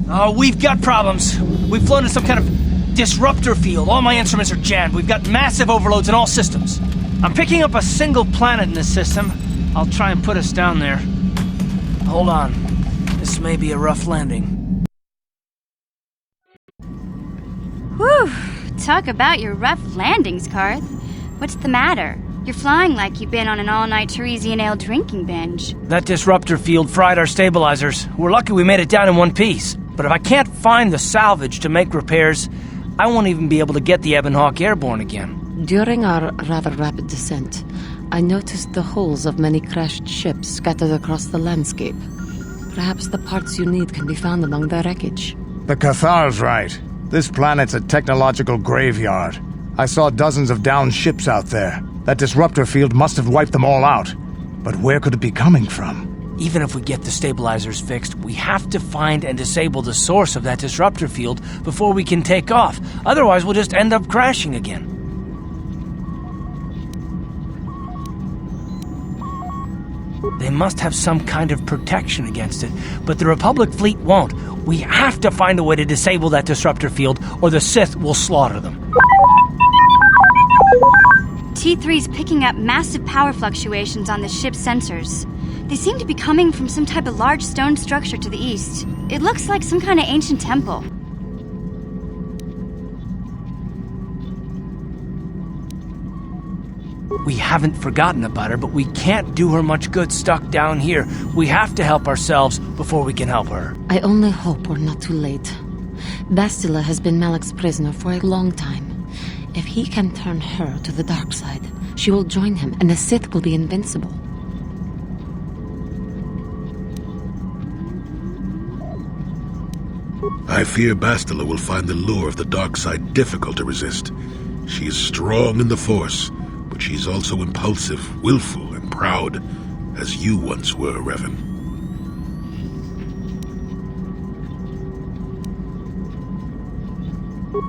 Oh, we've got problems. We've flown in some kind of disruptor field. All my instruments are jammed. We've got massive overloads in all systems. I'm picking up a single planet in this system. I'll try and put us down there. Hold on. This may be a rough landing. Whew! Talk about your rough landings, Karth. What's the matter? You're flying like you've been on an all-night Teresian ale drinking binge. That disruptor field fried our stabilizers. We're lucky we made it down in one piece. But if I can't find the salvage to make repairs, I won't even be able to get the Ebon Hawk airborne again. During our rather rapid descent, I noticed the hulls of many crashed ships scattered across the landscape. Perhaps the parts you need can be found among the wreckage. The Cathar's right. This planet's a technological graveyard. I saw dozens of downed ships out there. That disruptor field must have wiped them all out. But where could it be coming from? Even if we get the stabilizers fixed, we have to find and disable the source of that disruptor field before we can take off. Otherwise, we'll just end up crashing again. They must have some kind of protection against it, but the Republic fleet won't. We have to find a way to disable that disruptor field, or the Sith will slaughter them. T3's picking up massive power fluctuations on the ship's sensors. They seem to be coming from some type of large stone structure to the east. It looks like some kind of ancient temple. We haven't forgotten about her, but we can't do her much good stuck down here. We have to help ourselves before we can help her. I only hope we're not too late. Bastila has been Malak's prisoner for a long time. If he can turn her to the dark side, she will join him and the Sith will be invincible. I fear Bastila will find the lure of the dark side difficult to resist. She is strong in the Force, but she's also impulsive, willful, and proud, as you once were, Revan.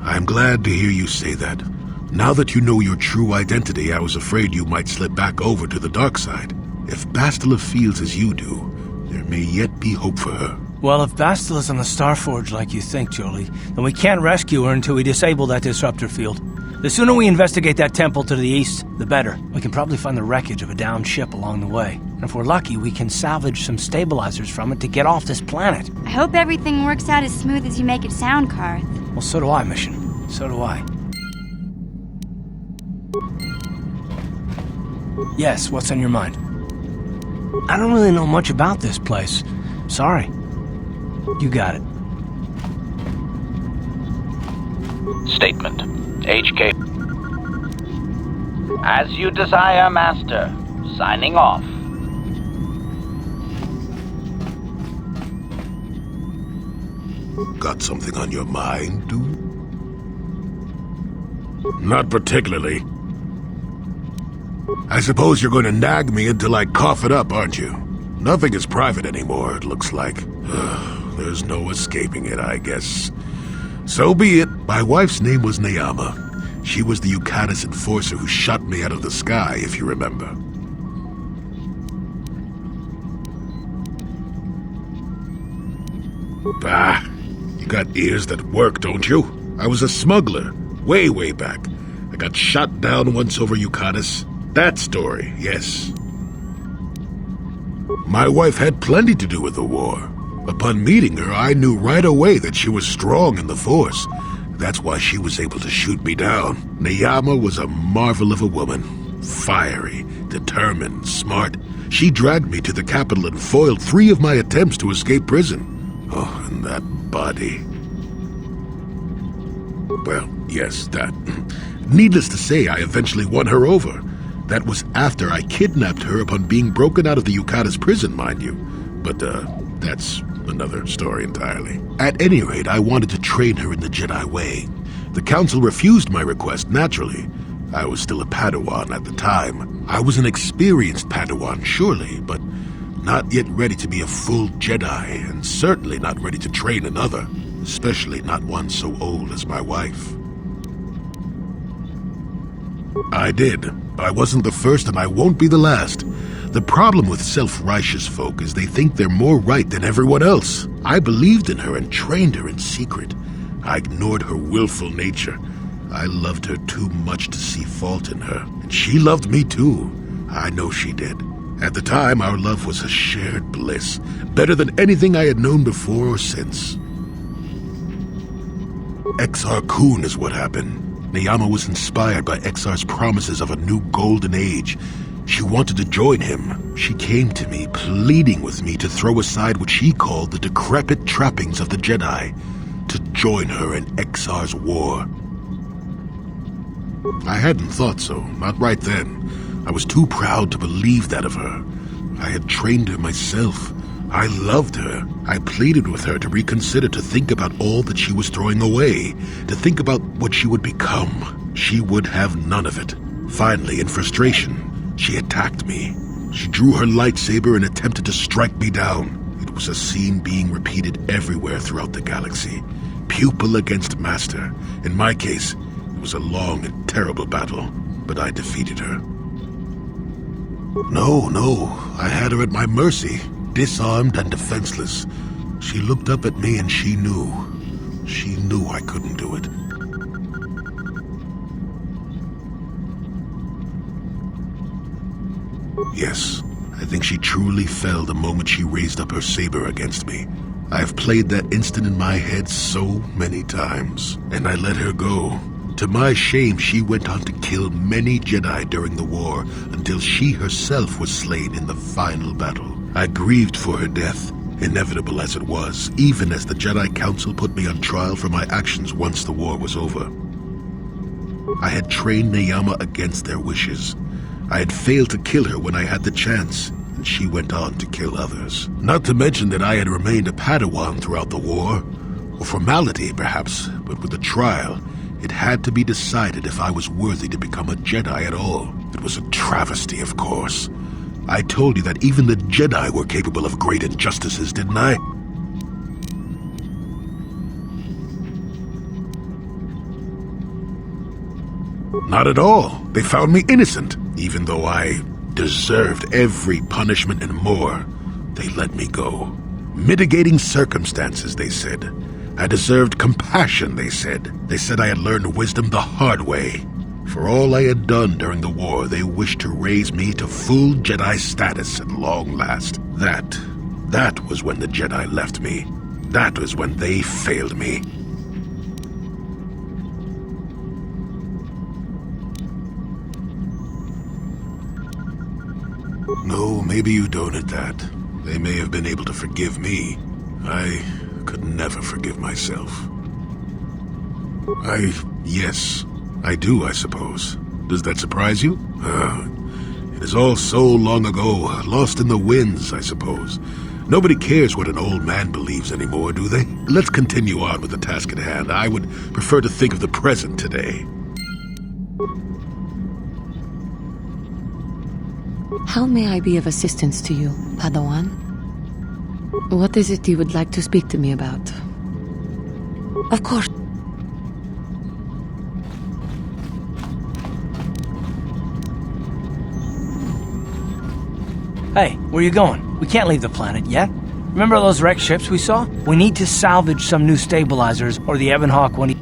I'm glad to hear you say that. Now that you know your true identity, I was afraid you might slip back over to the dark side. If Bastila feels as you do, there may yet be hope for her. Well, if Bastila's on the Starforge like you think, Jolie, then we can't rescue her until we disable that disruptor field. The sooner we investigate that temple to the east, the better. We can probably find the wreckage of a downed ship along the way. And if we're lucky, we can salvage some stabilizers from it to get off this planet. I hope everything works out as smooth as you make it sound, Karth. Well, so do I, Mission. So do I. Yes, what's on your mind? I don't really know much about this place. Sorry. You got it. Statement. HK. As you desire, Master. Signing off. Got something on your mind, dude? Not particularly. I suppose you're going to nag me until I cough it up, aren't you? Nothing is private anymore, it looks like. There's no escaping it, I guess. So be it. My wife's name was Neyama. She was the Yukatis enforcer who shot me out of the sky, if you remember. Bah, you got ears that work, don't you? I was a smuggler, way back. I got shot down once over Yukatis. That story, yes. My wife had plenty to do with the war. Upon meeting her, I knew right away that she was strong in the Force. That's why she was able to shoot me down. Neyama was a marvel of a woman. Fiery, determined, smart. She dragged me to the capital and foiled 3 of my attempts to escape prison. Oh, and that body. Well, yes, that. Needless to say, I eventually won her over. That was after I kidnapped her upon being broken out of the Yukatis prison, mind you. But, that's another story entirely. At any rate, I wanted to train her in the Jedi way. The Council refused my request, naturally. I was still a Padawan at the time. I was an experienced Padawan, surely, but not yet ready to be a full Jedi, and certainly not ready to train another, especially not one so old as my wife. I did. I wasn't the first, and I won't be the last. The problem with self-righteous folk is they think they're more right than everyone else. I believed in her and trained her in secret. I ignored her willful nature. I loved her too much to see fault in her, and she loved me too. I know she did. At the time, our love was a shared bliss, better than anything I had known before or since. XR Kun is what happened. Neyama was inspired by XR's promises of a new golden age. She wanted to join him. She came to me, pleading with me to throw aside what she called the decrepit trappings of the Jedi, to join her in XR's war. I hadn't thought so, not right then. I was too proud to believe that of her. I had trained her myself. I loved her. I pleaded with her to reconsider, to think about all that she was throwing away, to think about what she would become. She would have none of it. Finally, in frustration, she attacked me. She drew her lightsaber and attempted to strike me down. It was a scene being repeated everywhere throughout the galaxy. Pupil against master. In my case, it was a long and terrible battle, but I defeated her. No, I had her at my mercy, disarmed and defenseless. She looked up at me and she knew I couldn't do it. Yes, I think she truly fell the moment she raised up her saber against me. I've played that instant in my head so many times, and I let her go. To my shame, she went on to kill many Jedi during the war until she herself was slain in the final battle. I grieved for her death, inevitable as it was, even as the Jedi Council put me on trial for my actions once the war was over. I had trained Neyama against their wishes. I had failed to kill her when I had the chance, and she went on to kill others. Not to mention that I had remained a Padawan throughout the war. A formality, perhaps, but with the trial, it had to be decided if I was worthy to become a Jedi at all. It was a travesty, of course. I told you that even the Jedi were capable of great injustices, didn't I? Not at all. They found me innocent, even though I deserved every punishment and more. They let me go. Mitigating circumstances, they said. I deserved compassion, they said. They said I had learned wisdom the hard way. For all I had done during the war, they wished to raise me to full Jedi status at long last. That was when the Jedi left me. That was when they failed me. No, maybe you don't at that. They may have been able to forgive me. I could never forgive myself. Yes, I do, I suppose. Does that surprise you? It is all so long ago, lost in the winds, I suppose. Nobody cares what an old man believes anymore, do they? Let's continue on with the task at hand. I would prefer to think of the present today. How may I be of assistance to you, Padawan? What is it you would like to speak to me about? Of course. Hey, where you going? We can't leave the planet yet. Remember those wrecked ships we saw? We need to salvage some new stabilizers, or the Ebon Hawk won't...